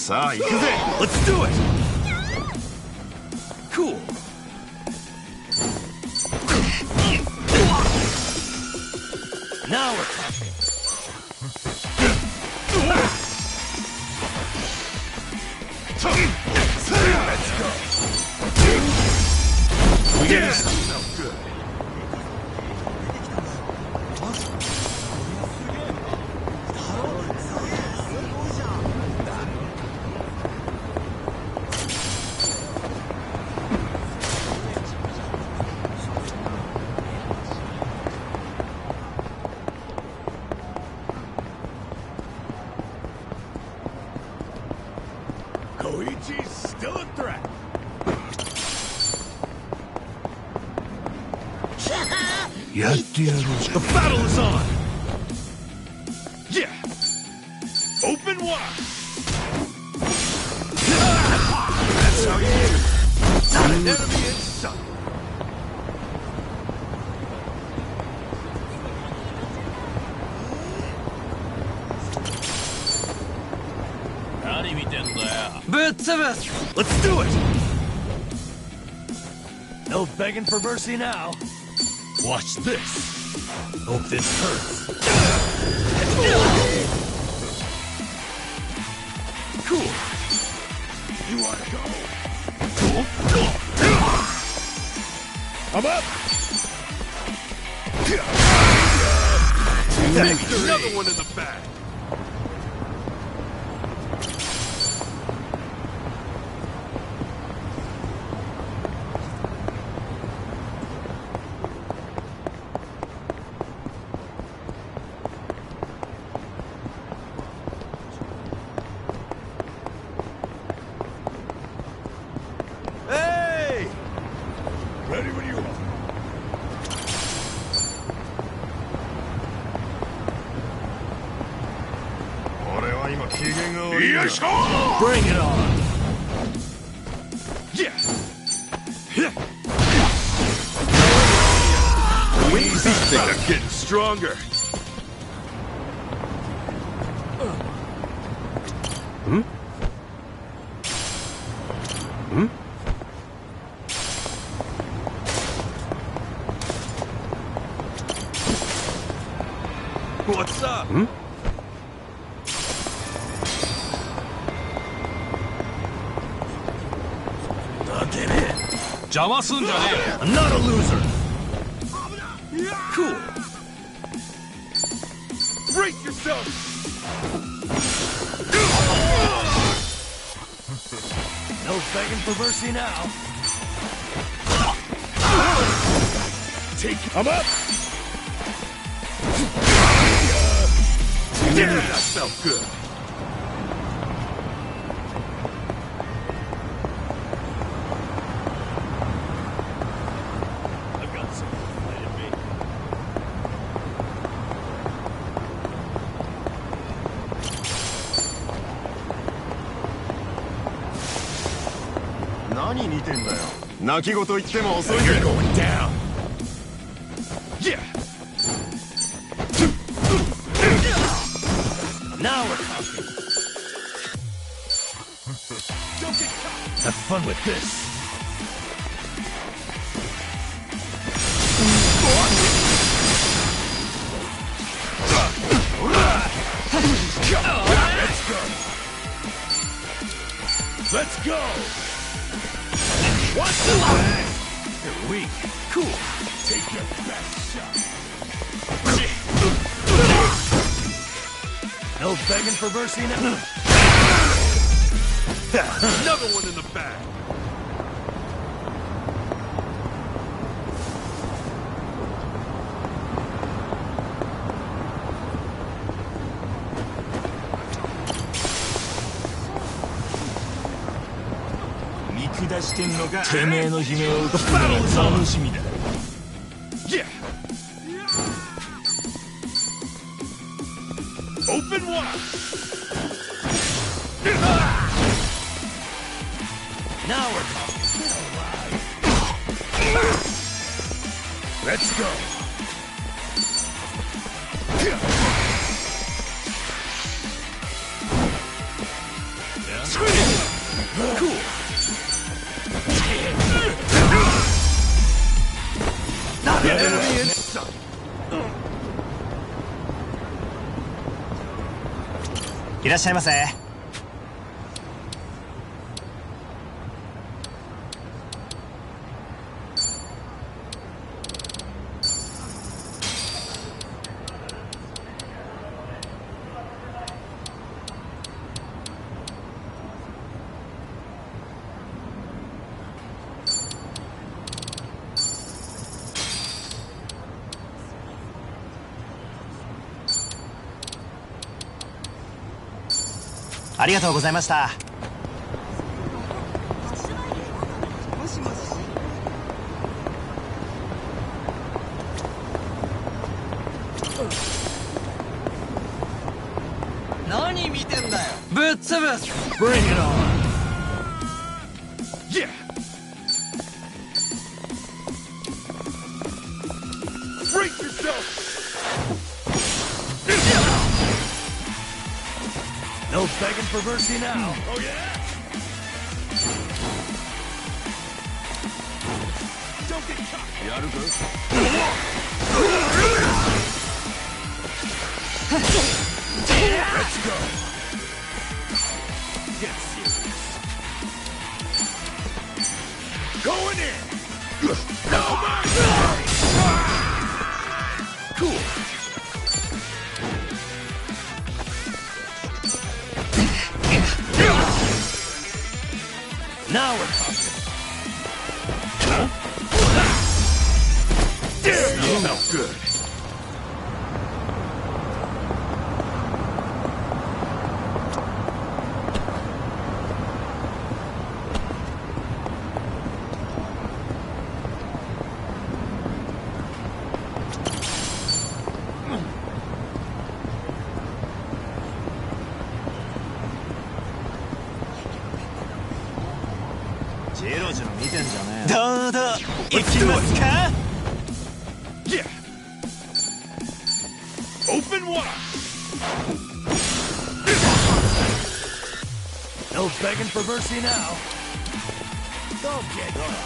さあ行くぜ Let's do it Cool Now we're talking Let's go Yeah Felt good Koichi's still a threat. The battle is on. Yeah. Open wide. That's how you do it. An enemy in sight. Let's do it! No begging for mercy now. Watch this. Hope this hurts. Cool. You want to go? I'm up! Another one in the back. Ready when you are. Bring it on. Yeah. These things are getting stronger. Hmm? Hmm? What's up? Hmm? I'm not a loser. Cool. Brace yourself. No begging for mercy now. Take it. I'm up. Yeah, that felt good. I've got something fighting me. You're going down. Yeah. Now we're talking. Don't get caught. Have fun with this. Let's go. What's the line? You're weak. Cool. Take your best shot. No begging for mercy now. Another one in the back. The battle is on. Yeah. Open wide. Now we're talking. Let's go. Cool. Not an enemy in sight. いらっしゃいませ。ありがとうございました。何見てんだよ。ぶっ潰す。 Bring it on. Yeah. Break yourself. No begging for mercy now. Oh yeah. Don't get caught. Yaruko. Let's go. Get serious. Going in. No mercy. Cool. Now we're talking. Huh? Damn, you felt good. Yeah. Open wide. No begging for mercy now. Don't get caught.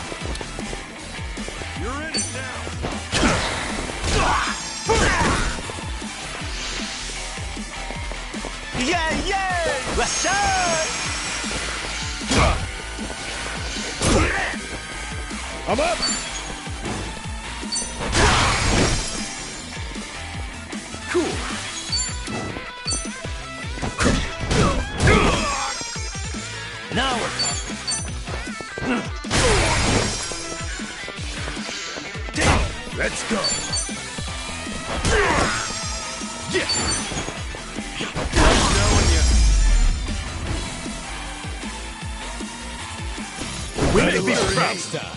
You're in it now. Yeah, yeah! What's up? I'm up. Cool. Now we're talking. Damn. Let's go. Yeah. We may be proud this time.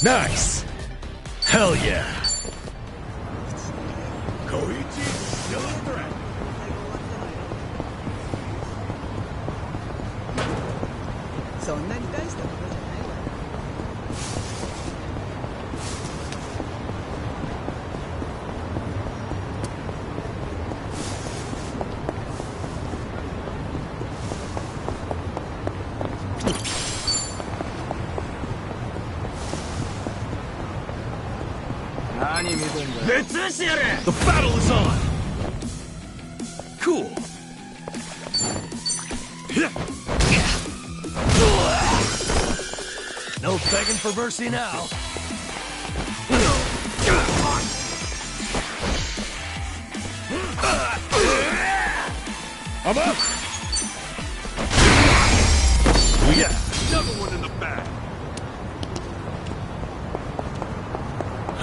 Nice! Hell yeah! Koichi, still a threat. The battle is on! Cool! No begging for mercy now. I'm up! Yeah, another one in the back.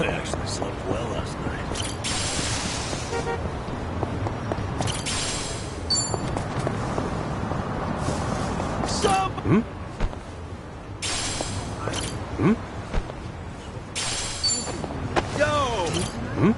I actually slept well last night. Stop! Hmm? Hmm? Yo! Hmm?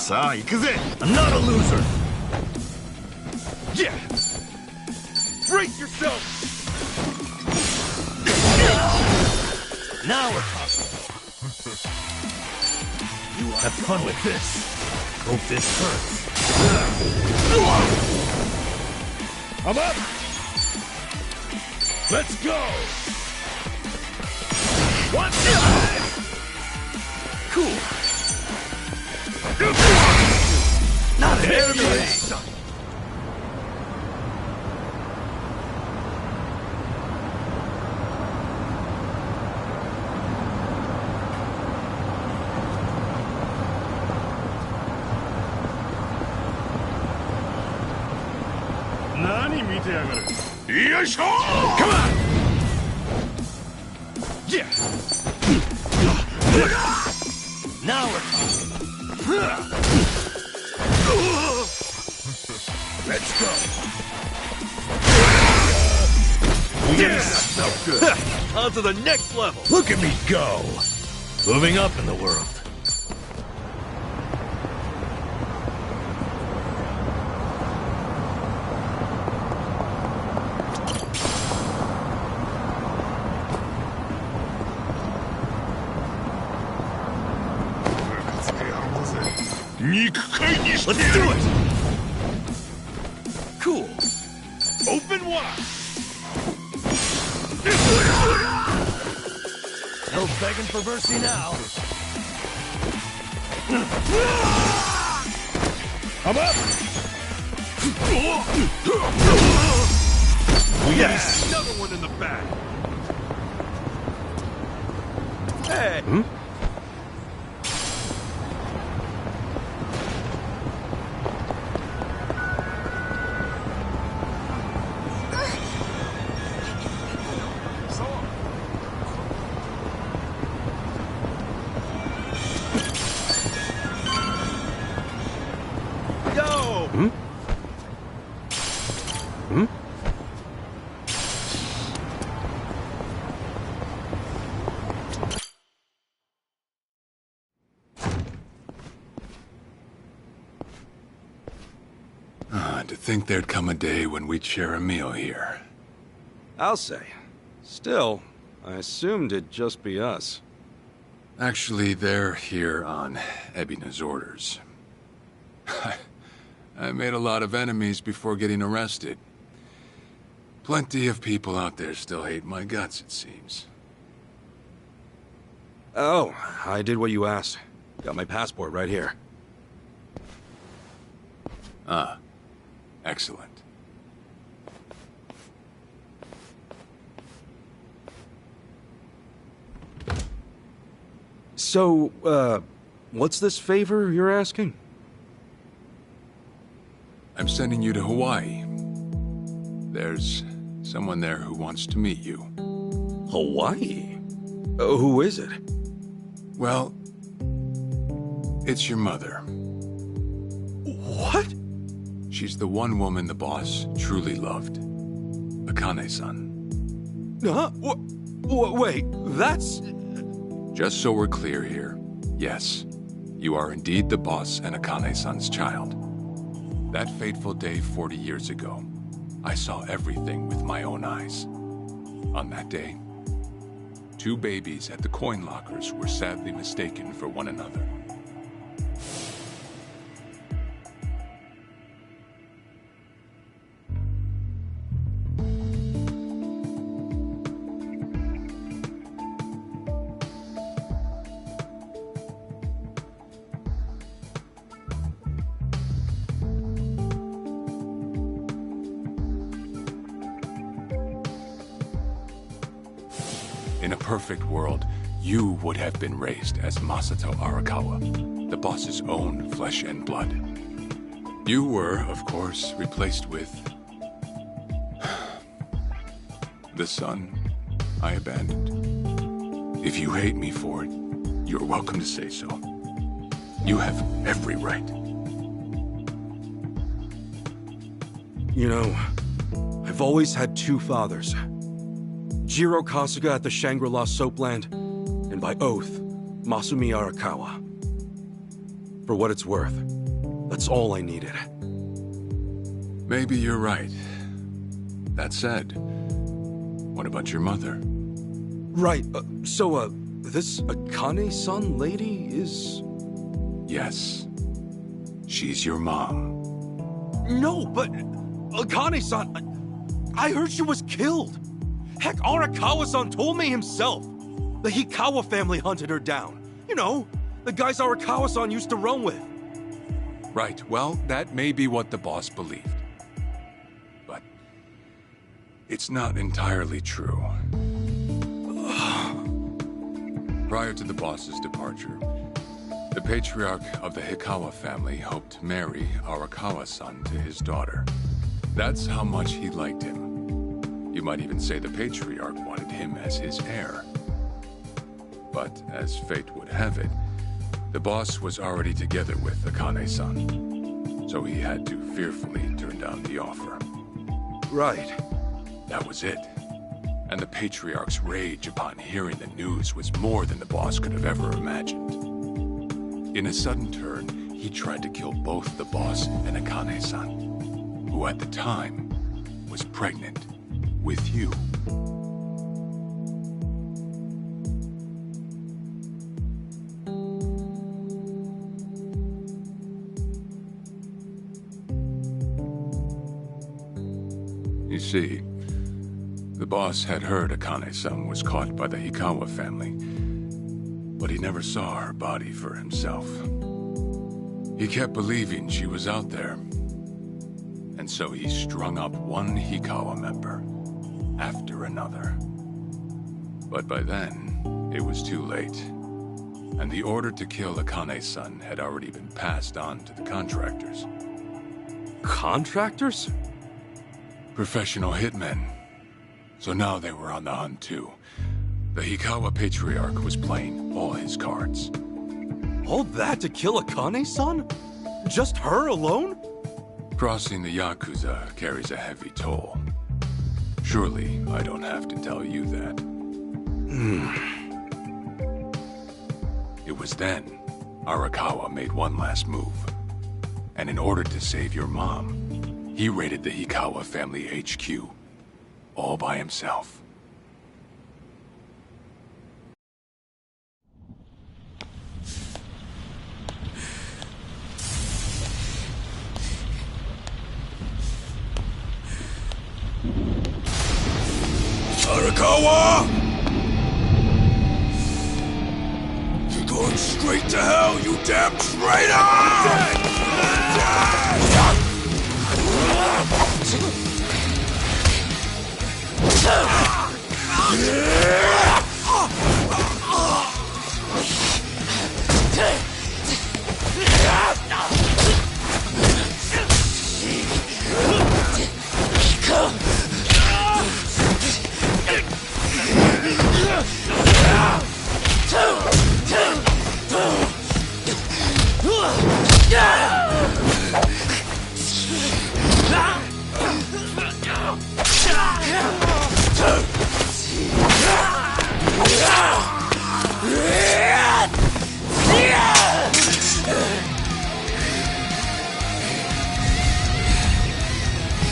さあ行くぜ I'm not a loser Yeah Brace yourself Now we're talking Have fun with this Hope this hurts I'm up Let's go One Cool Not an enemy Come on! Yeah! Now we're talking. Let's go. Yes! That felt good. On to the next level. Look at me go. Moving up in the world. Let's do it! Cool. Open wide. No begging for mercy now. I'm up. Yes. Another one in the back. Hey. Hmm? To think there'd come a day when we'd share a meal here. I'll say. Still, I assumed it'd just be us. Actually, they're here on Ebina's orders. I made a lot of enemies before getting arrested. Plenty of people out there still hate my guts, it seems. Oh, I did what you asked. Got my passport right here. Ah. Excellent. So, what's this favor you're asking? I'm sending you to Hawaii. There's someone there who wants to meet you. Hawaii? Who is it? Well, it's your mother. What? She's the one woman the boss truly loved. Akane-san. Huh? Wait, that's... Just so we're clear here, yes, you are indeed the boss and Akane-san's child. That fateful day 40 years ago, I saw everything with my own eyes. On that day, 2 babies at the coin lockers were sadly mistaken for one another. In a perfect world, you would have been raised as Masato Arakawa, the boss's own flesh and blood. You were, of course, replaced with... the son I abandoned. If you hate me for it, you're welcome to say so. You have every right. You know, I've always had 2 fathers. Jiro Kasuga at the Shangri-La Soapland, and by oath, Masumi Arakawa. For what it's worth, That's all I needed. Maybe you're right. That said, what about your mother? Right, this Akane-san lady is... Yes. She's your mom. No, but Akane-san... I heard she was killed. Heck, Arakawa-san told me himself. The Hikawa family hunted her down. You know, the guys Arakawa-san used to roam with. Right, well, that may be what the boss believed. But it's not entirely true. Prior to the boss's departure, the patriarch of the Hikawa family hoped to marry Arakawa-san to his daughter. That's how much he liked him. You might even say the patriarch wanted him as his heir. But as fate would have it, the boss was already together with Akane-san, so he had to fearfully turn down the offer. Right. That was it. And the patriarch's rage upon hearing the news was more than the boss could have ever imagined. In a sudden turn, he tried to kill both the boss and Akane-san, who at the time was pregnant with you. You see, the boss had heard Akane-san was caught by the Hikawa family, but he never saw her body for himself. He kept believing she was out there, and so he strung up one Hikawa member after another. But by then, it was too late, and the order to kill Akane-san had already been passed on to the contractors. Contractors? Professional hitmen. So now they were on the hunt too. The Hikawa patriarch was playing all his cards. All that to kill Akane-san? Just her alone? Crossing the YAKUZA carries a heavy toll. Surely I don't have to tell you that. It was then Arakawa made one last move. And in order to save your mom, he raided the Hikawa family HQ, all by himself. Arakawa! You're going straight to hell, you damn traitor!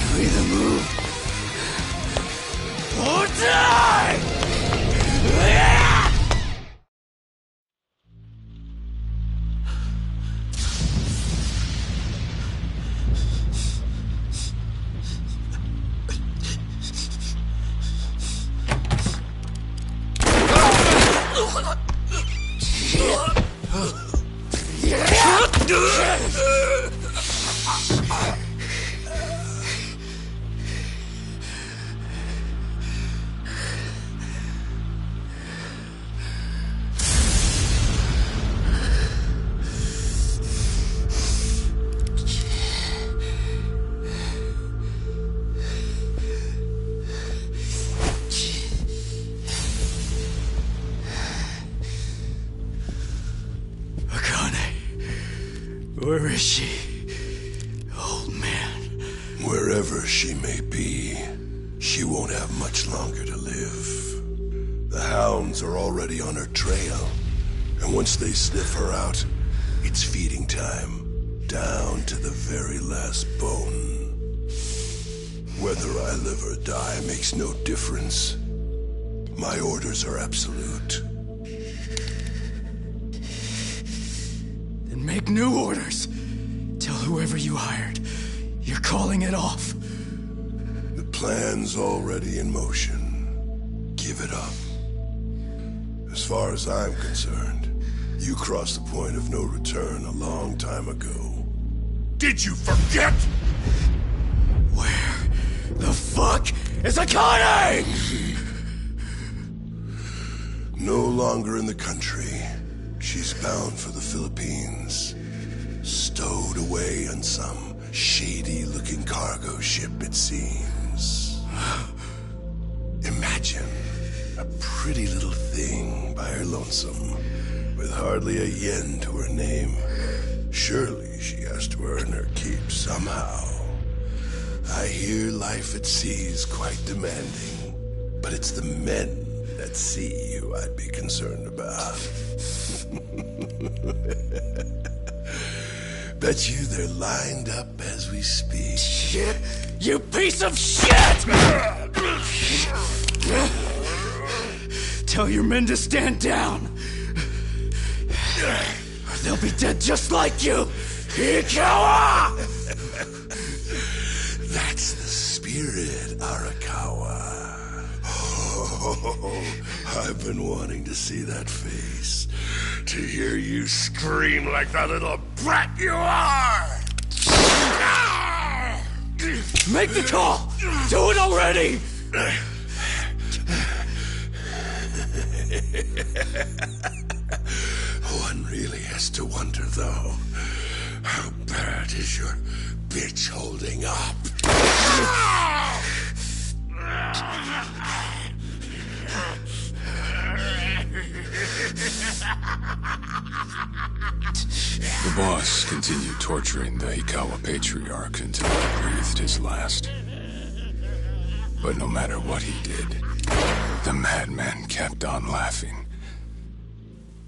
You either move or die! Where is she, old man? Wherever she may be, she won't have much longer to live. The hounds are already on her trail, and once they sniff her out, it's feeding time. down to the very last bone. Whether I live or die makes no difference. My orders are absolute. Then make new orders. Tell whoever you hired, you're calling it off. The plan's already in motion. Give it up. As far as I'm concerned, you crossed the point of no return a long time ago. Did you forget? Where the fuck is Akane? No longer in the country. She's bound for the Philippines. Stowed away on some shady-looking cargo ship, it seems. Imagine a pretty little thing by her lonesome, with hardly a yen to her name. Surely she has to earn her keep somehow. I hear life at sea is quite demanding, but it's the men at sea who I'd be concerned about. Bet you they're lined up as we speak. Shit! You piece of shit! Tell your men to stand down. Or they'll be dead just like you! Ikawa! That's the spirit, Arakawa. Oh, I've been wanting to see that face. To hear you scream like the little brat you are! Make the call! Do it already! One really has to wonder, though, how bad is your bitch holding up? The boss continued torturing the Hikawa patriarch until he breathed his last. But no matter what he did, the madman kept on laughing.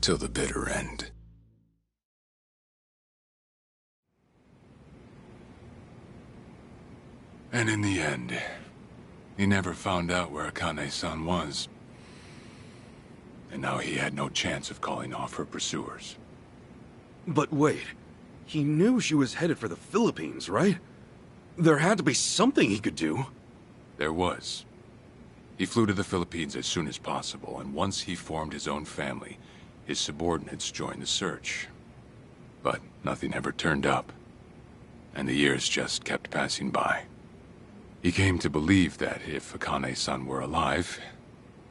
Till the bitter end. And in the end, he never found out where Akane-san was. And now he had no chance of calling off her pursuers. But wait, he knew she was headed for the Philippines, right? There had to be something he could do. There was. He flew to the Philippines as soon as possible, and once he formed his own family, his subordinates joined the search. But nothing ever turned up, and the years just kept passing by. He came to believe that if Akane-san were alive,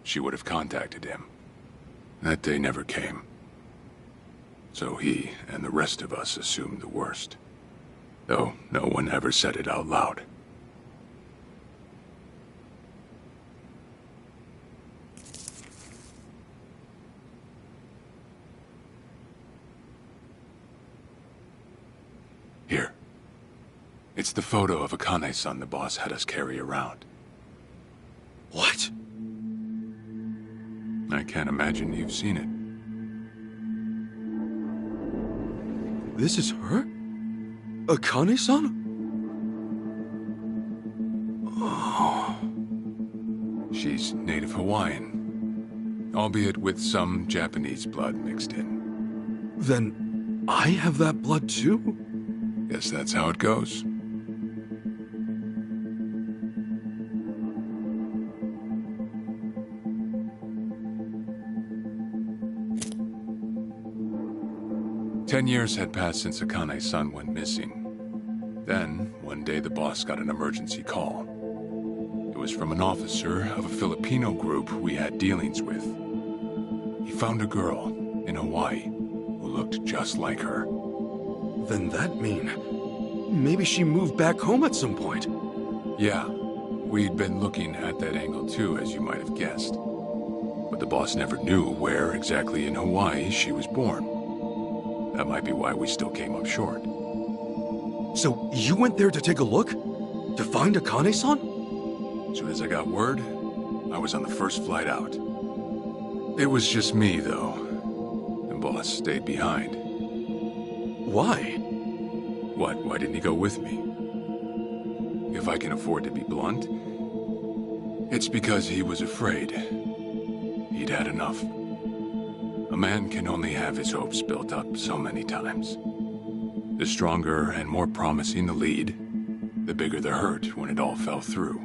she would have contacted him. That day never came. So he and the rest of us assumed the worst. Though no one ever said it out loud. Here. It's the photo of Akane-san the boss had us carry around. What? I can't imagine you've seen it. This is her? Akane-san? She's native Hawaiian, albeit with some Japanese blood mixed in. Then I have that blood too? Guess that's how it goes. Ten years had passed since Akane-san went missing. Then, one day the boss got an emergency call. It was from an officer of a Filipino group we had dealings with. He found a girl in Hawaii who looked just like her. Then that mean maybe she moved back home at some point. Yeah, we'd been looking at that angle too, as you might have guessed. But the boss never knew where exactly in Hawaii she was born. That might be why we still came up short. So you went there to take a look? To find Akane-san? As soon as I got word, I was on the first flight out. It was just me, though. The boss stayed behind. Why? What, why didn't he go with me? If I can afford to be blunt, it's because he was afraid. He'd had enough. A man can only have his hopes built up so many times. The stronger and more promising the lead, the bigger the hurt when it all fell through.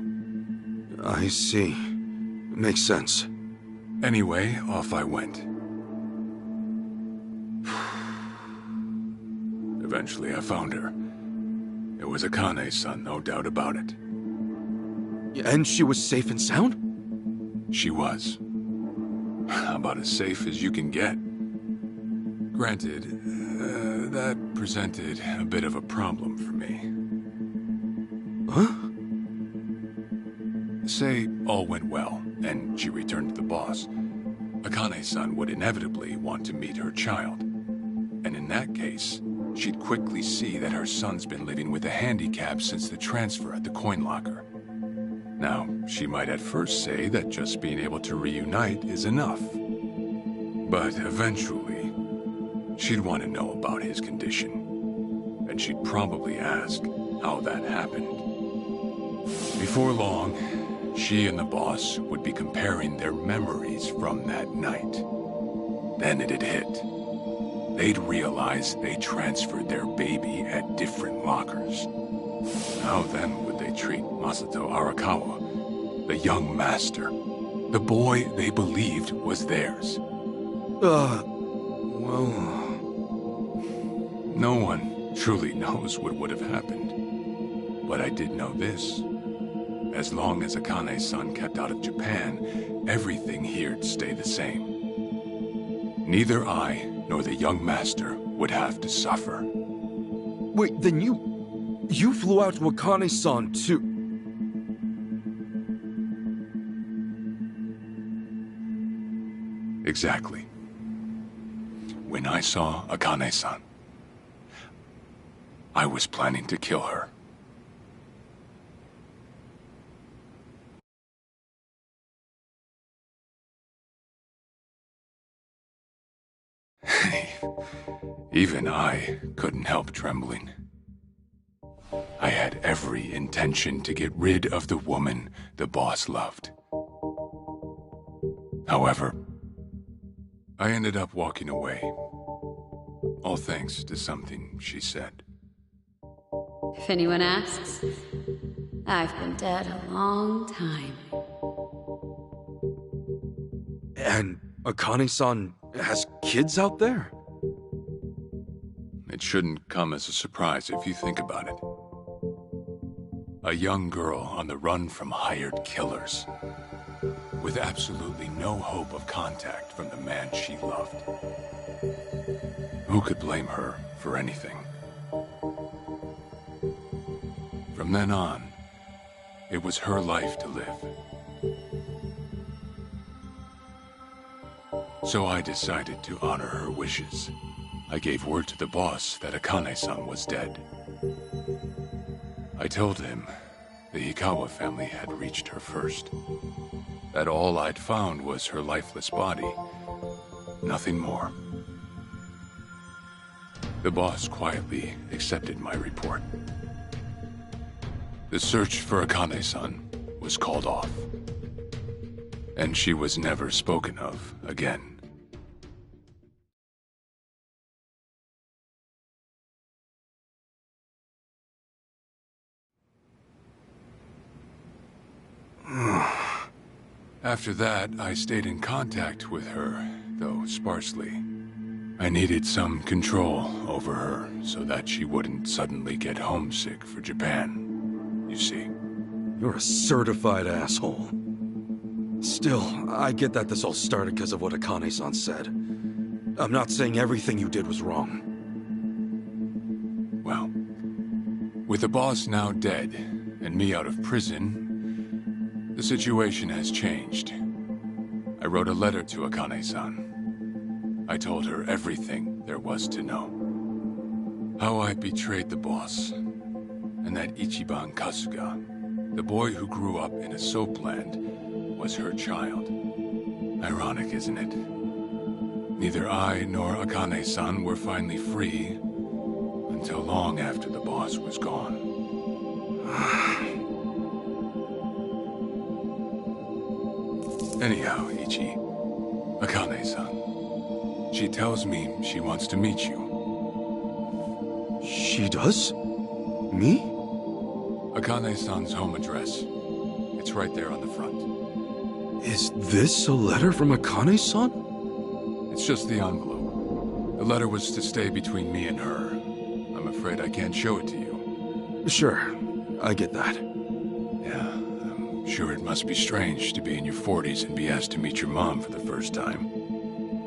I see. Makes sense. Anyway, off I went. Eventually I found her. It was Akane's son, no doubt about it. And she was safe and sound? She was. About as safe as you can get. Granted, that presented a bit of a problem for me. Huh? Say all went well, and she returned to the boss. Akane's son would inevitably want to meet her child. And in that case, she'd quickly see that her son's been living with a handicap since the transfer at the coin locker. Now, she might at first say that just being able to reunite is enough. But eventually, she'd want to know about his condition. And she'd probably ask how that happened. Before long, she and the boss would be comparing their memories from that night. Then it'd hit. They'd realize they transferred their baby at different lockers. How then would they treat Masato Arakawa, the young master, the boy they believed was theirs? Well... No one truly knows what would have happened. But I did know this. As long as Akane's son kept out of Japan, everything here'd stay the same. Neither I nor the young master would have to suffer. Wait, then you flew out to Akane-san too? Exactly. When I saw Akane-san, I was planning to kill her. Even I couldn't help trembling. I had every intention to get rid of the woman the boss loved. However, I ended up walking away, all thanks to something she said. If anyone asks, I've been dead a long time. And Akane-san has kids out there? It shouldn't come as a surprise if you think about it. A young girl on the run from hired killers, with absolutely no hope of contact from the man she loved. Who could blame her for anything? From then on, it was her life to live. So I decided to honor her wishes. I gave word to the boss that Akane-san was dead. I told him the Hikawa family had reached her first. That all I'd found was her lifeless body. Nothing more. The boss quietly accepted my report. The search for Akane-san was called off. And she was never spoken of again. After that, I stayed in contact with her, though sparsely. I needed some control over her so that she wouldn't suddenly get homesick for Japan, you see. You're a certified asshole. Still, I get that this all started because of what Akane-san said. I'm not saying everything you did was wrong. Well, with the boss now dead and me out of prison, the situation has changed. I wrote a letter to Akane-san. I told her everything there was to know. How I betrayed the boss, and that Ichiban Kasuga, the boy who grew up in a soapland, was her child. Ironic, isn't it? Neither I nor Akane-san were finally free until long after the boss was gone. Anyhow, Ichi, Akane-san, she tells me she wants to meet you. She does? Me? Akane-san's home address. It's right there on the front. Is this a letter from Akane-san? It's just the envelope. The letter was to stay between me and her. I'm afraid I can't show it to you. Sure, I get that. Yeah, I'm sure it must be strange to be in your 40s and be asked to meet your mom for the first time.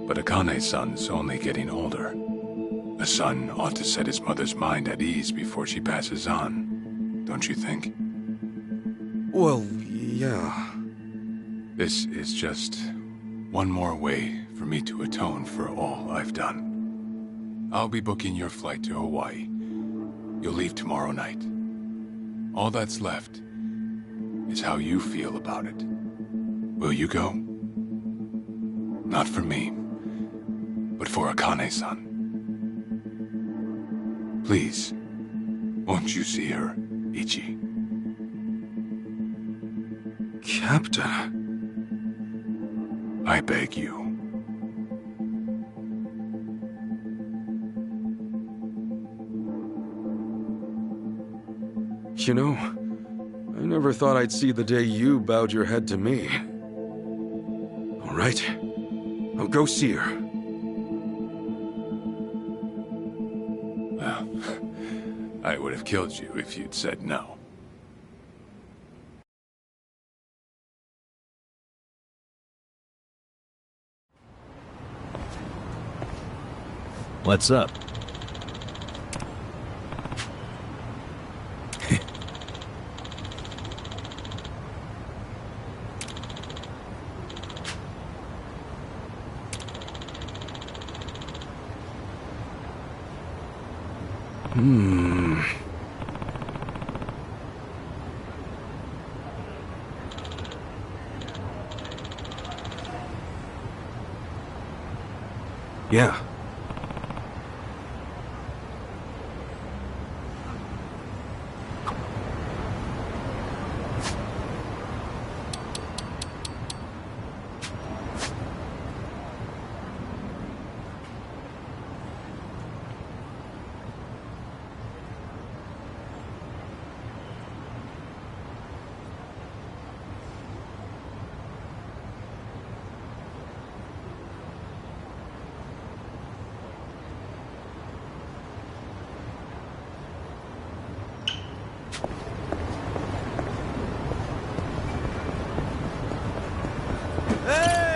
But Akane-san's only getting older. A son ought to set his mother's mind at ease before she passes on, don't you think? Well, yeah. This is just one more way for me to atone for all I've done. I'll be booking your flight to Hawaii. You'll leave tomorrow night. All that's left is how you feel about it. Will you go? Not for me, but for Akane-san. Please, won't you see her, Ichi? Captain. I beg you. You know, I never thought I'd see the day you bowed your head to me. All right, I'll go see her. Well, I would have killed you if you'd said no. What's up? Yeah.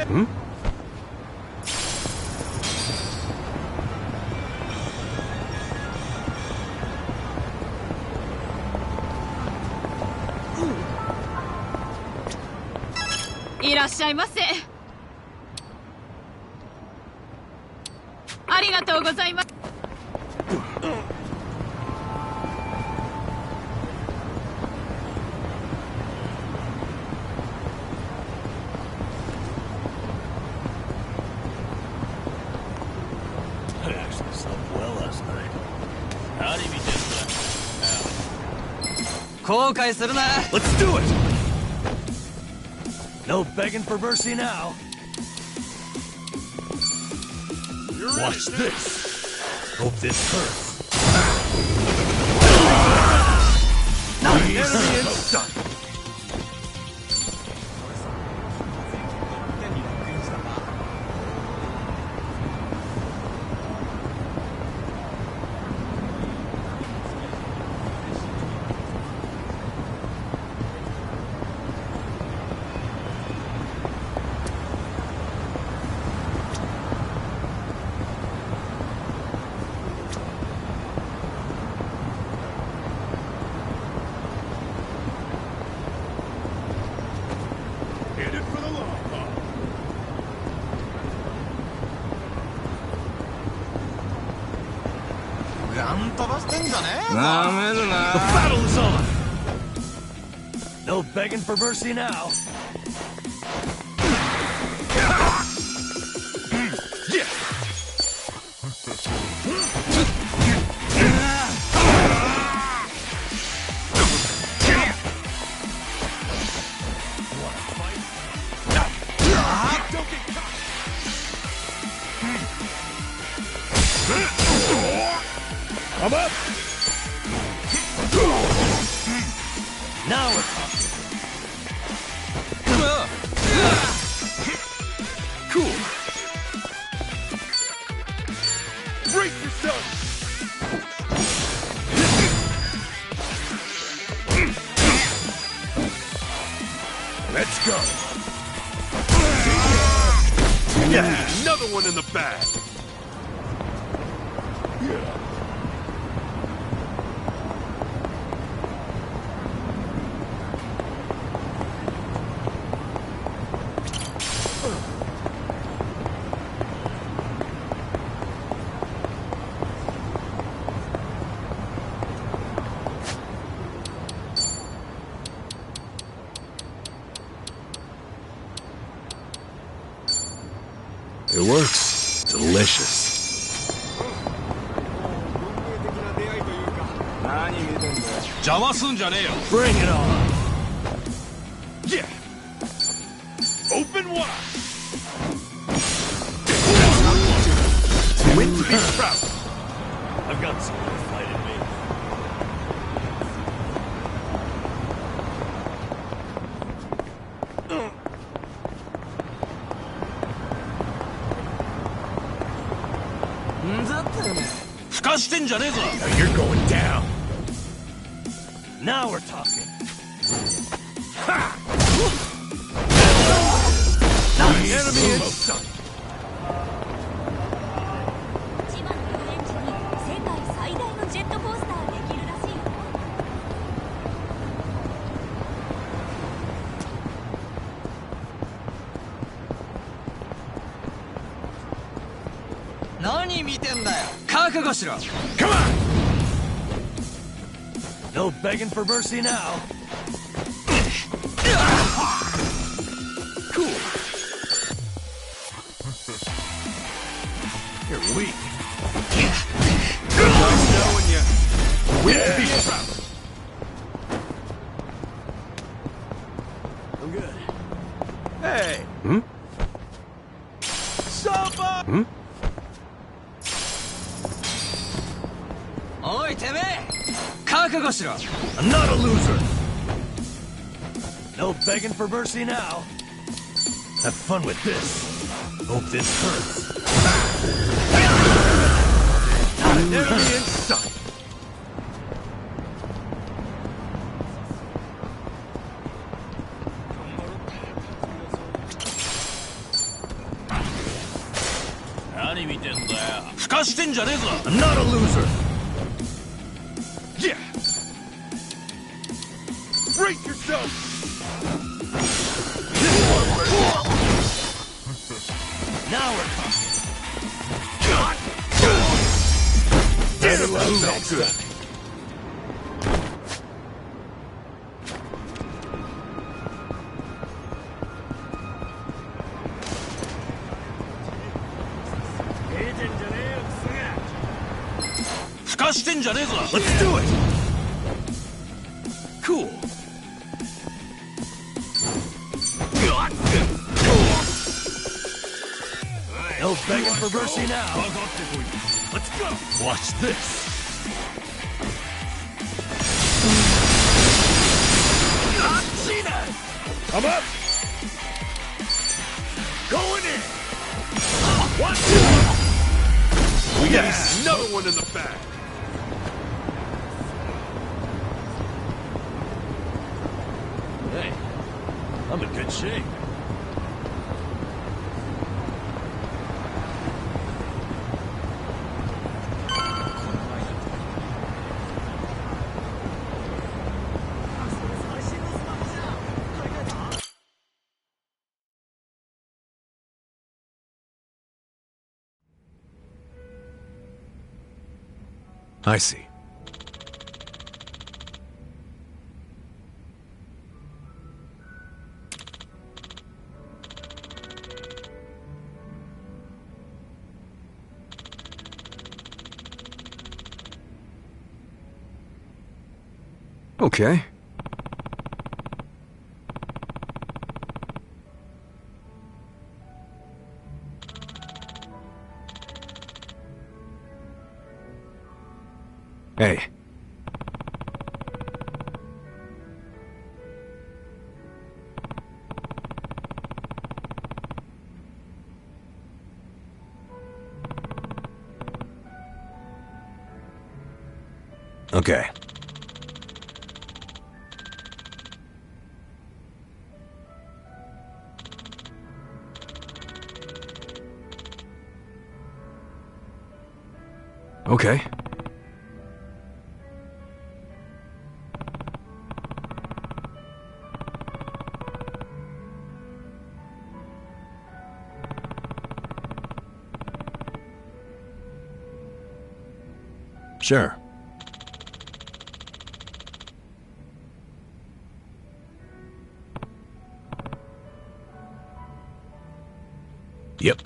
Hmm? I actually slept well last night. Howdy, me Let's do it! No begging for mercy now. Watch this. Hope this hurts. Enemy in sight. The battle is on! No begging for mercy now. Yeah. I'm up! Now we're talking. Cool. Brace yourself! Let's go! Yeah, another one in the bag! It works. Delicious. Bring it on! Yeah! Open wide! Win to be proud! I've got some more fight in me. Now you're going down. Now we're talking. Ha! The enemy in sight. 千葉の遊園地に世界最大のジェットコースターできるらしいよ。何見てんだよ。覚悟しろ。 Come on! No begging for mercy now. Cool. You're weak. Nice knowing ya. Win to be proud! I'm good. Hey! Hmm? Somebody! Hmm? おいてめえ、覚悟しろ。 I'm not a loser. No begging for mercy now. Have fun with this. Hope this hurts. Enemy in sight! I'm not a loser. Yeah! Brace yourself! Now we're talking. Damn, that felt good! Let's do it. Cool. No begging for mercy now. Let's go. Watch this. I'm up. Going in. 1, 2. We got another one in the bag! Hey, I'm in good shape. I see. Okay. Hey. Okay. Okay. Sure. Yep.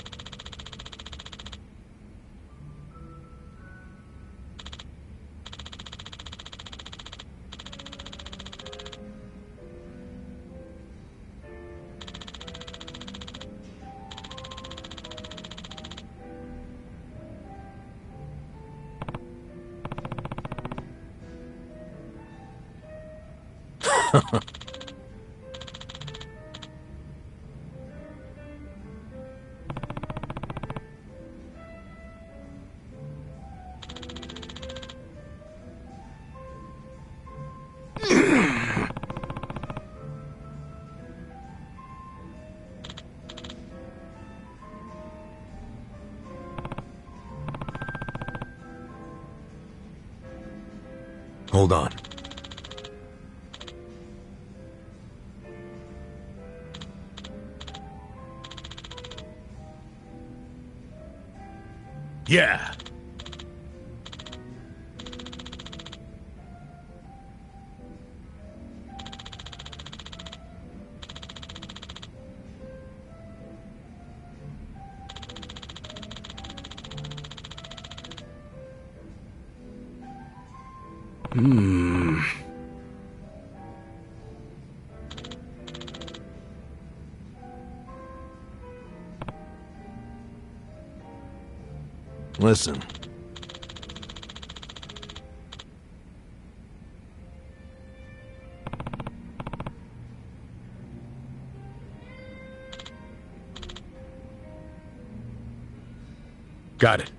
Hold on. Yeah. Listen. Got it.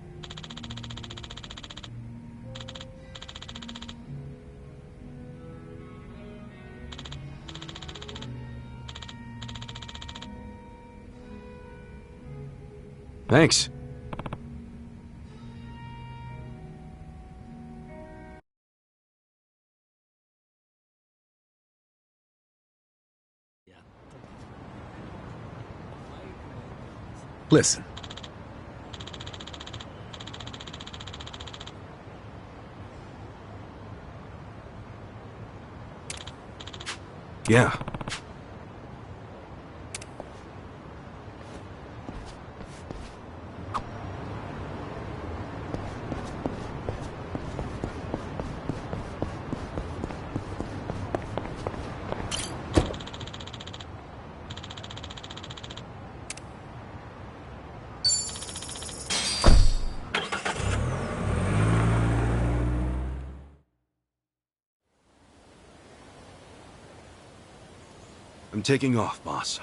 Thanks. Listen. Yeah. I'm taking off, boss.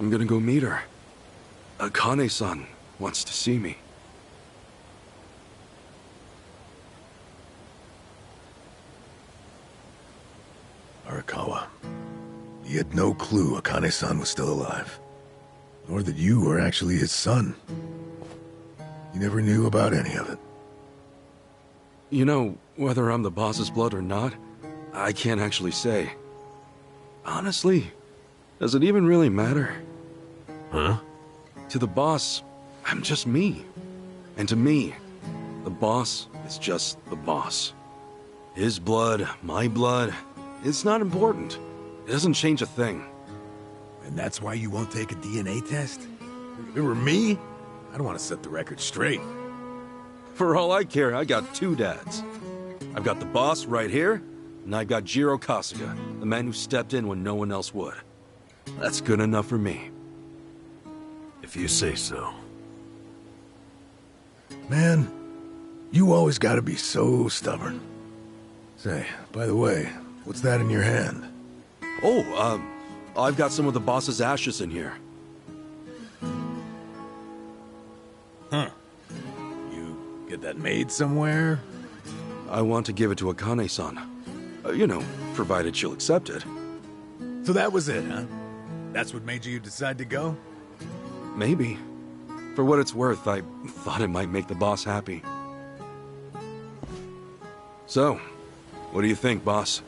I'm gonna go meet her. Akane-san wants to see me. Arakawa, he had no clue Akane-san was still alive. Nor that you were actually his son. He never knew about any of it. You know, whether I'm the boss's blood or not, I can't actually say. Honestly, does it even really matter? Huh? To the boss, I'm just me. And to me, the boss is just the boss. His blood, my blood, it's not important. It doesn't change a thing. And that's why you won't take a DNA test? If it were me, I'd want to set the record straight. For all I care, I got two dads. I've got the boss right here, and I've got Jiro Kasuga, the man who stepped in when no one else would. That's good enough for me. If you say so. Man, You always gotta be so stubborn. Say, by the way, what's that in your hand? Oh, I've got some of the boss's ashes in here. Huh. You get that made somewhere? I want to give it to Akane-san. You know, provided she'll accept it. So that was it, huh? That's what made you decide to go? Maybe. For what it's worth, I thought it might make the boss happy. So, what do you think, boss?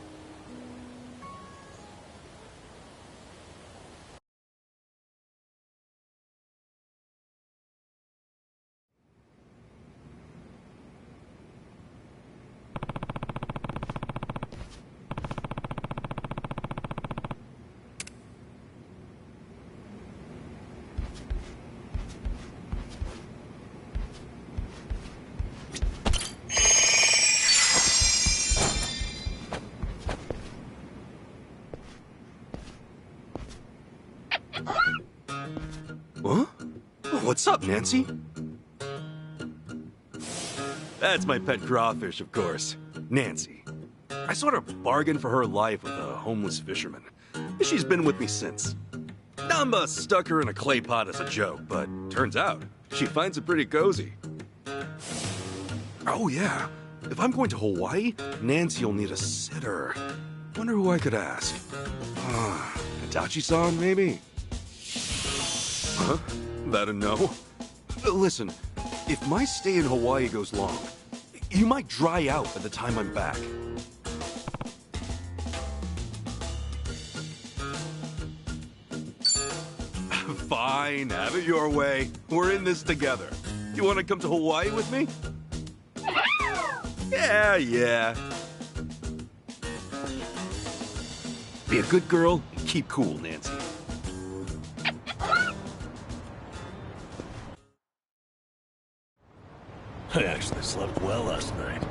Huh? What's up, Nancy? That's my pet crawfish, of course. Nancy. I sort of bargained for her life with a homeless fisherman. She's been with me since. Namba stuck her in a clay pot as a joke, but turns out she finds it pretty cozy. Oh yeah, if I'm going to Hawaii, Nancy'll need a sitter. Wonder who I could ask. Hitachi-san, maybe? Huh? That a no? Listen, if my stay in Hawaii goes long, you might dry out by the time I'm back. Fine, have it your way. We're in this together. You want to come to Hawaii with me? Yeah. Be a good girl and keep cool, Nancy. I actually slept well last night.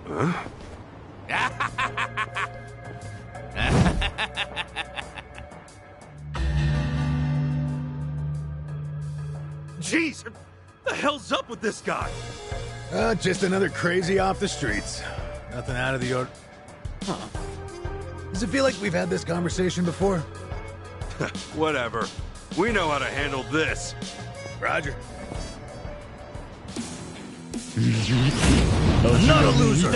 Huh? Jeez, what the hell's up with this guy? Just another crazy off the streets. Nothing out of the order. Huh. Does it feel like we've had this conversation before? Whatever. We know how to handle this. Roger. Not a loser!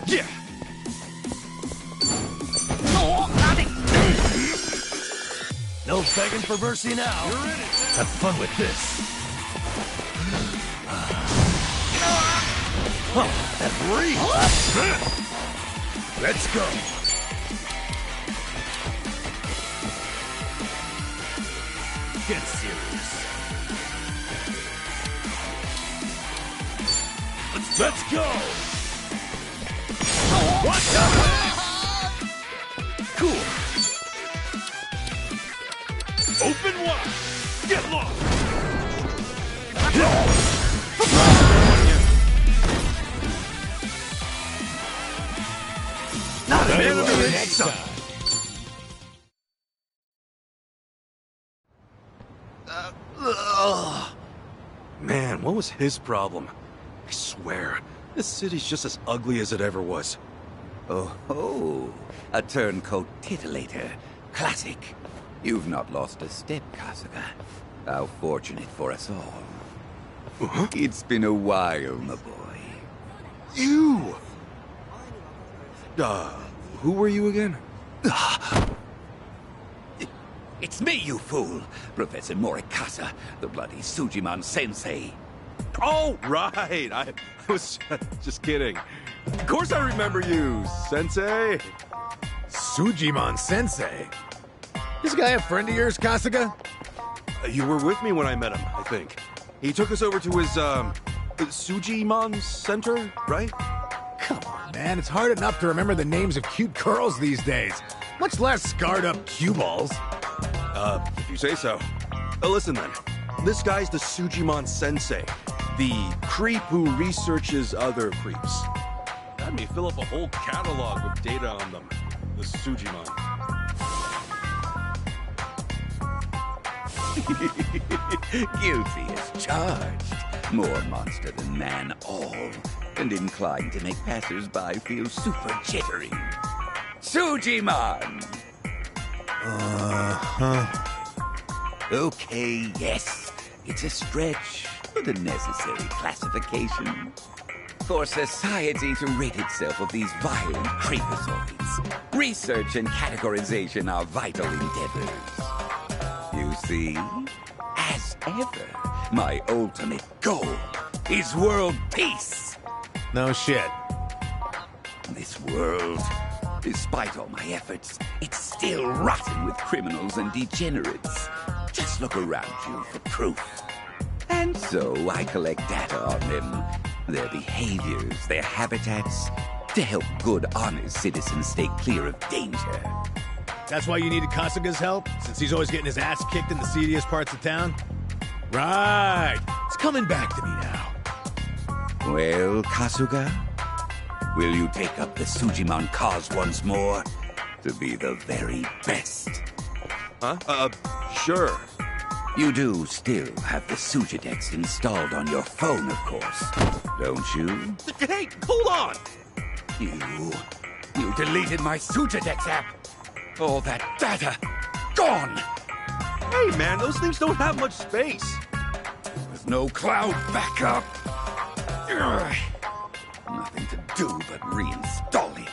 Yeah! No begging for mercy now. You're in it! Have fun with this. That reach! Let's go. Get serious. Let's go. Watch out! Cool. Open wide! Get lost! Not an enemy in sight! Man, what was his problem? I swear, this city's just as ugly as it ever was. Oh, a turncoat titillator. Classic. You've not lost a step, Kasuga. How fortunate for us all. Huh? It's been a while, my boy. You! Who were you again? It's me, you fool! Professor Morikasa, the bloody Sujiman sensei. Oh, right! I was just kidding. Of course I remember you, Sensei! Sujiman Sensei? This guy a friend of yours, Kasuga? You were with me when I met him, I think. He took us over to his, Sujimon Center, right? Come on, man. It's hard enough to remember the names of cute girls these days. Much less scarred-up cue balls. If you say so. Listen then. This guy's the Sujimon Sensei. The creep who researches other creeps. had me fill up a whole catalog with data on them. The Sujimon. Guilty as charged. More monster than man all. And inclined to make passers-by feel super jittery. Sujimon! Okay, yes. It's a stretch, but a necessary classification. For society to rid itself of these violent creepazoids, research and categorization are vital endeavors. You see, as ever, my ultimate goal is world peace. No shit. This world, despite all my efforts, it's still rotten with criminals and degenerates. Just look around you for proof. And so I collect data on them, their behaviors, their habitats, to help good, honest citizens stay clear of danger. That's why you needed Kasuga's help, since he's always getting his ass kicked in the seediest parts of town? Right! It's coming back to me now. Well, Kasuga, will you take up the Sujimon cause once more to be the very best? Huh? Sure. You do still have the Sujidex installed on your phone, of course, don't you? Hey, hold on! You deleted my Sujidex app. All that data, gone! Hey, man, those things don't have much space. With no cloud backup. Ugh. Nothing to do but reinstall it.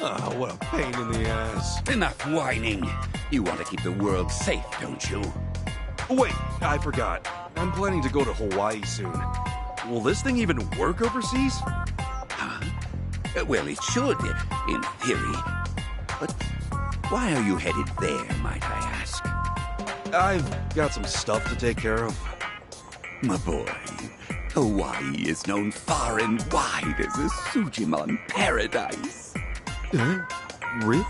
Oh, what a pain in the ass. Enough whining. You want to keep the world safe, don't you? Wait, I forgot. I'm planning to go to Hawaii soon. Will this thing even work overseas? Huh? Well, it should, in theory. But why are you headed there, might I ask? I've got some stuff to take care of. My boy, Hawaii is known far and wide as a Sujimon paradise. Really?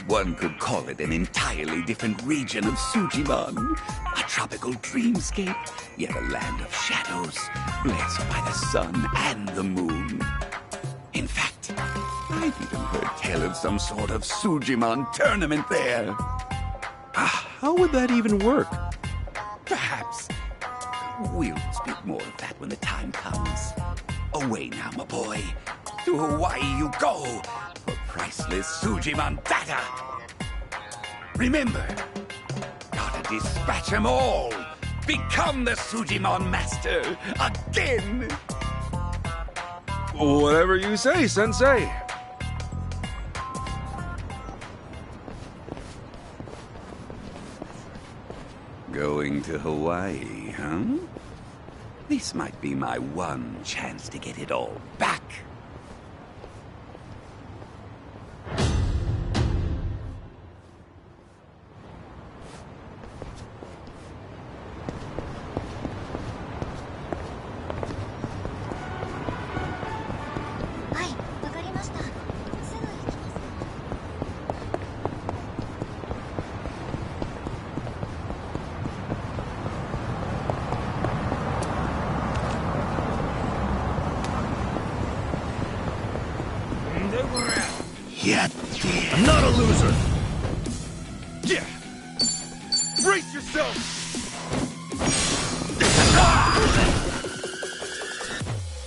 One could call it an entirely different region of Sujimon. A tropical dreamscape, yet a land of shadows, blessed by the sun and the moon. In fact, I've even heard tell of some sort of Sujimon tournament there. How would that even work? Perhaps. We'll speak more of that when the time comes. Away now, my boy. To Hawaii you go for priceless Sujimon data. Remember, gotta dispatch them all. Become the Sujimon master again. Whatever you say, Sensei. Going to Hawaii, huh? This might be my one chance to get it all back. I'm not a loser! Yeah! Brace yourself!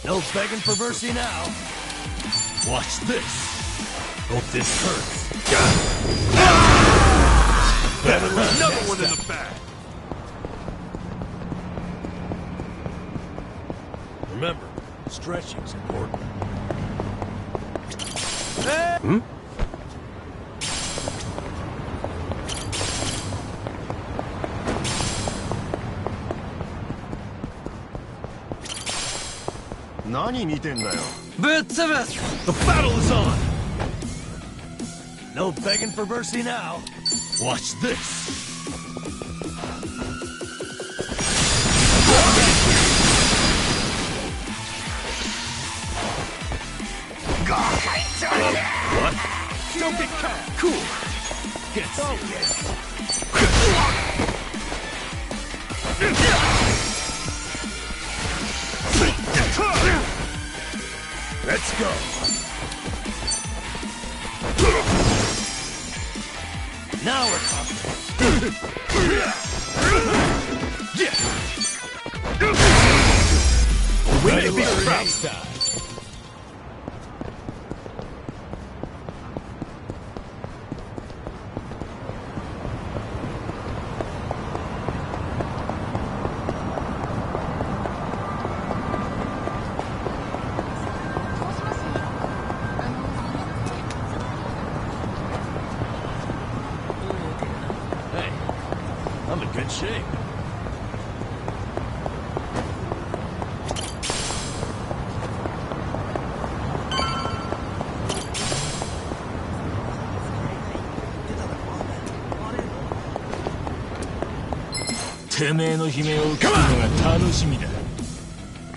No begging for mercy now. Watch this. Hope this hurts. Another one in the back! Remember, stretching's important. Hmm? The battle is on! No begging for mercy now. Watch this. Let's go. Now we're talking. We may be next time. Hey, I'm in good shape.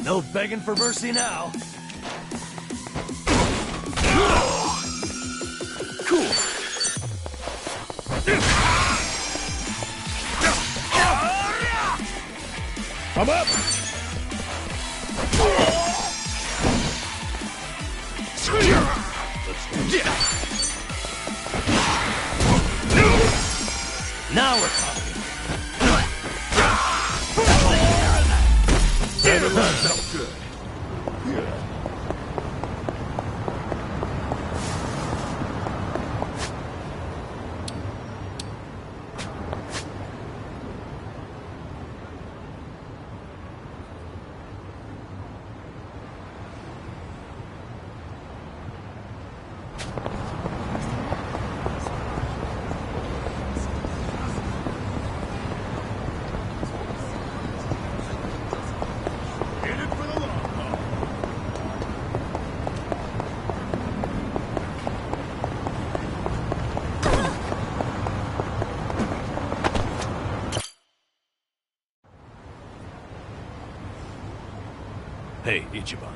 No begging for mercy now. Cool. I'm up! Now we're talking. That felt good. In it for the long haul. Hey, Ichiban.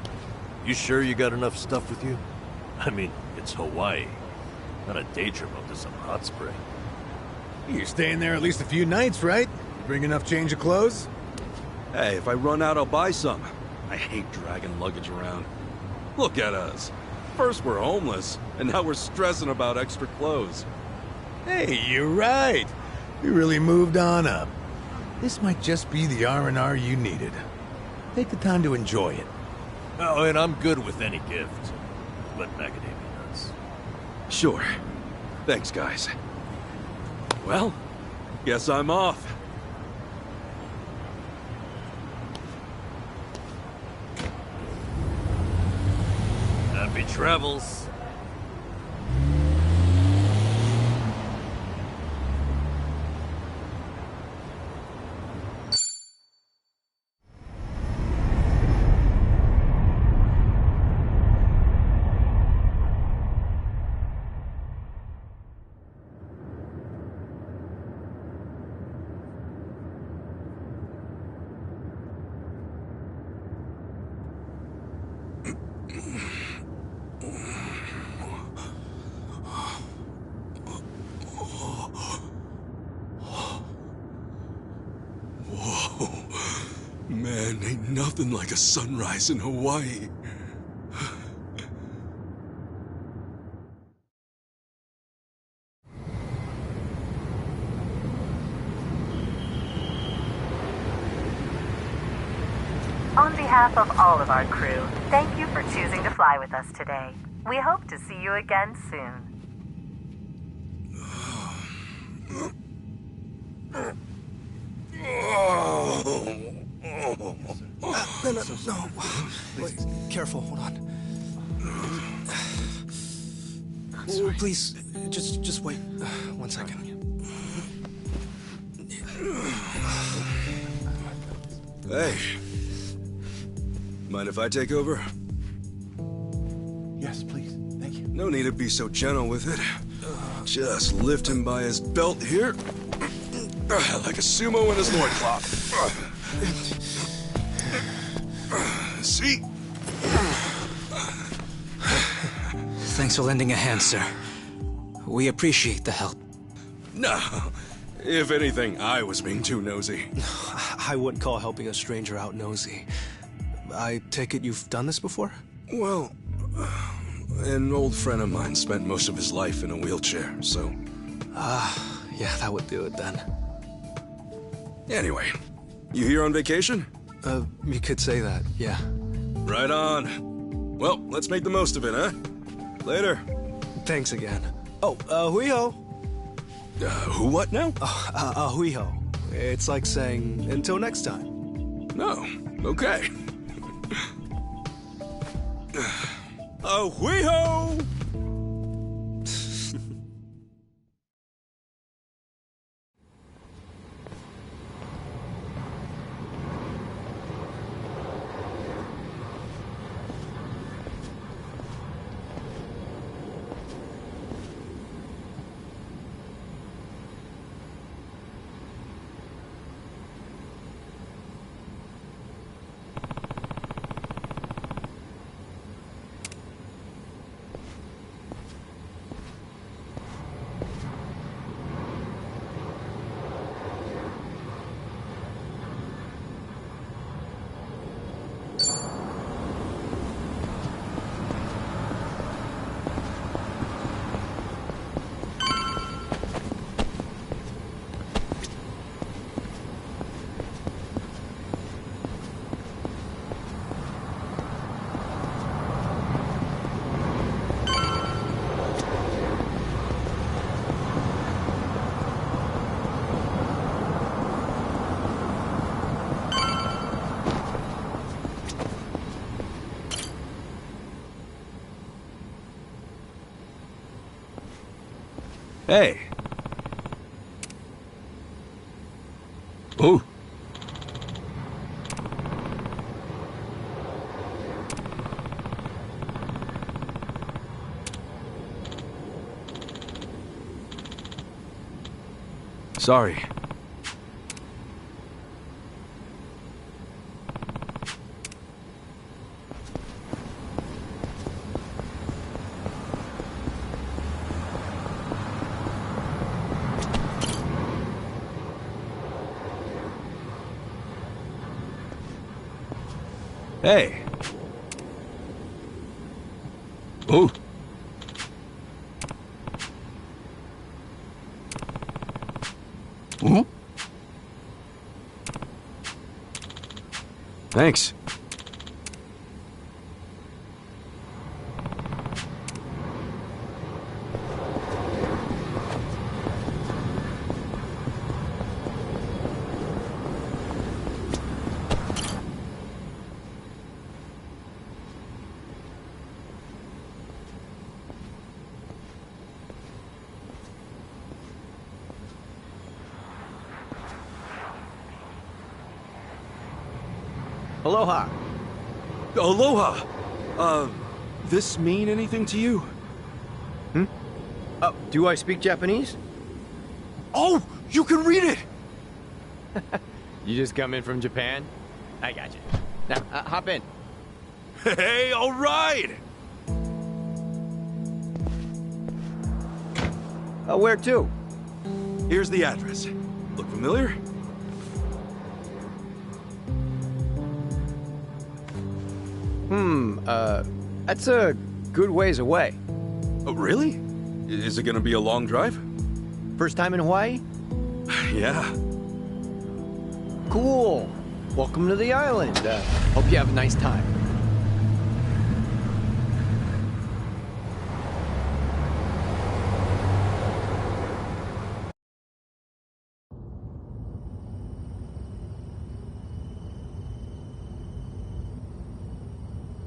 You sure you got enough stuff with you? I mean, it's Hawaii. Not a day trip up to some hot spring. You're staying there at least a few nights, right? You bring enough change of clothes? Hey, if I run out, I'll buy some. I hate dragging luggage around. Look at us. First we're homeless, and now we're stressing about extra clothes. Hey, you're right. You really moved on up. This might just be the R&R you needed. Take the time to enjoy it. Oh, and I'm good with any gift. But macadamia nuts. Sure. Thanks, guys. Well, guess I'm off. Happy travels. Man, ain't nothing like a sunrise in Hawaii. On behalf of all of our crew, thank you for choosing to fly with us today. We hope to see you again soon. No. Wait, careful, hold on. Oh, please, just wait 1 second. Hey. Mind if I take over? Yes, please. Thank you. No need to be so gentle with it. Just lift him by his belt here. Like a sumo in his loincloth. See? Thanks for lending a hand, sir. We appreciate the help. No. If anything, I was being too nosy. I wouldn't call helping a stranger out nosy. I take it you've done this before? Well, an old friend of mine spent most of his life in a wheelchair, so... Yeah, that would do it then. Anyway, you here on vacation? You could say that, yeah. Right on. Well, let's make the most of it, huh? Later. Thanks again. Oh, hui-ho. Who what now? Hui-ho. It's like saying, until next time. No, okay. Hui-ho! Hey. Ooh. Sorry. Hey. Ooh. Ooh. Thanks. Aloha. Aloha! This mean anything to you? Do I speak Japanese? Oh! You can read it! You just come in from Japan? I got you. Now, hop in. Hey, all right! Where to? Here's the address. Look familiar? That's a good ways away. Oh, really? Is it gonna be a long drive? First time in Hawaii? Yeah. Cool. Welcome to the island. Hope you have a nice time.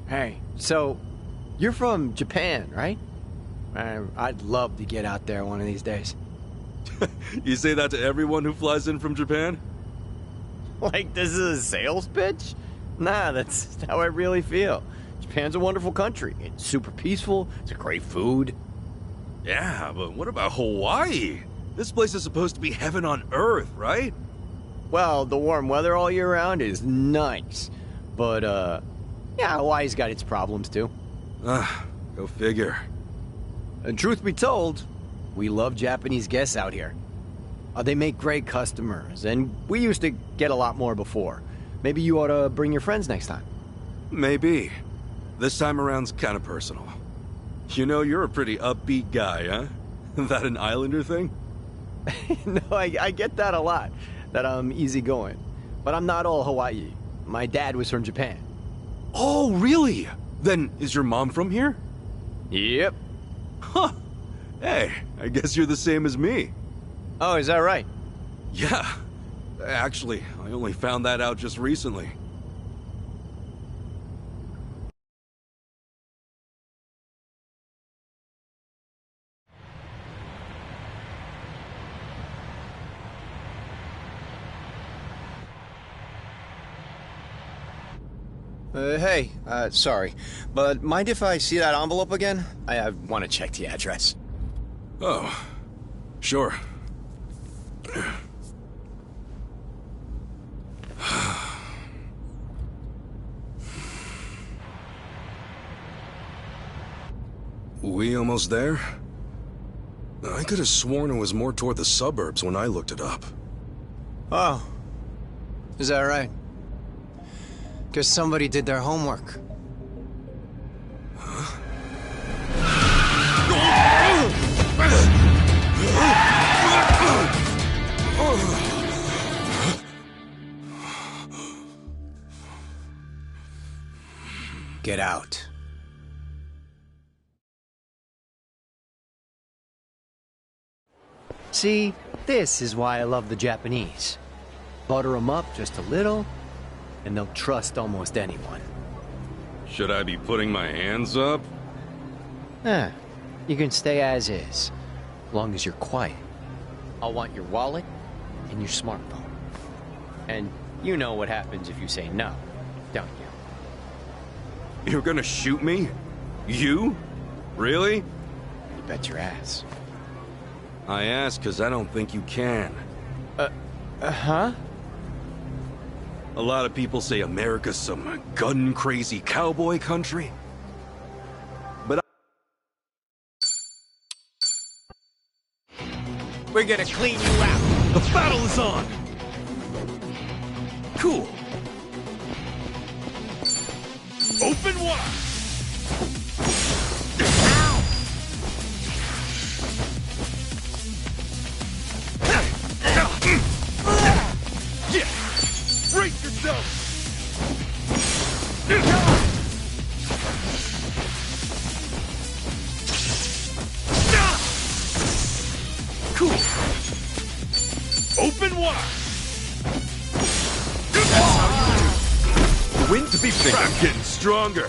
Hey, so you're from Japan, right? I'd love to get out there one of these days. You say that to everyone who flies in from Japan? Like this is a sales pitch? Nah, that's how I really feel. Japan's a wonderful country. It's super peaceful. It's a great food. Yeah, but what about Hawaii? This place is supposed to be heaven on earth, right? Well, the warm weather all year round is nice. But, yeah, Hawaii's got its problems, too. Go figure. And truth be told, we love Japanese guests out here. They make great customers, and we used to get a lot more before. Maybe you ought to bring your friends next time. Maybe. This time around's kind of personal. You know, you're a pretty upbeat guy, huh? That an Islander thing? No, I get that a lot, that I'm easygoing. But I'm not all Hawaii. My dad was from Japan. Oh, really? Then is your mom from here? Yep. Huh. Hey, I guess you're the same as me. Oh, is that right? Yeah. Actually, I only found that out just recently. Hey, sorry, but mind if I see that envelope again? I want to check the address. Oh, sure. We almost there? I could have sworn it was more toward the suburbs when I looked it up. Oh. Is that right? Guess somebody did their homework. Get out. See, this is why I love the Japanese. Butter them up just a little, and they'll trust almost anyone. Should I be putting my hands up? You can stay as is, long as you're quiet. I'll want your wallet and your smartphone. And you know what happens if you say no, don't you? You're gonna shoot me? You? Really? You bet your ass. I ask because I don't think you can. Huh? A lot of people say America's some gun-crazy cowboy country. But we're gonna clean you out. The battle is on! Cool. Open wide! Yeah! Brace yourself! Cool! Open wide! That's how you do. The wind to be back. I'm getting stronger.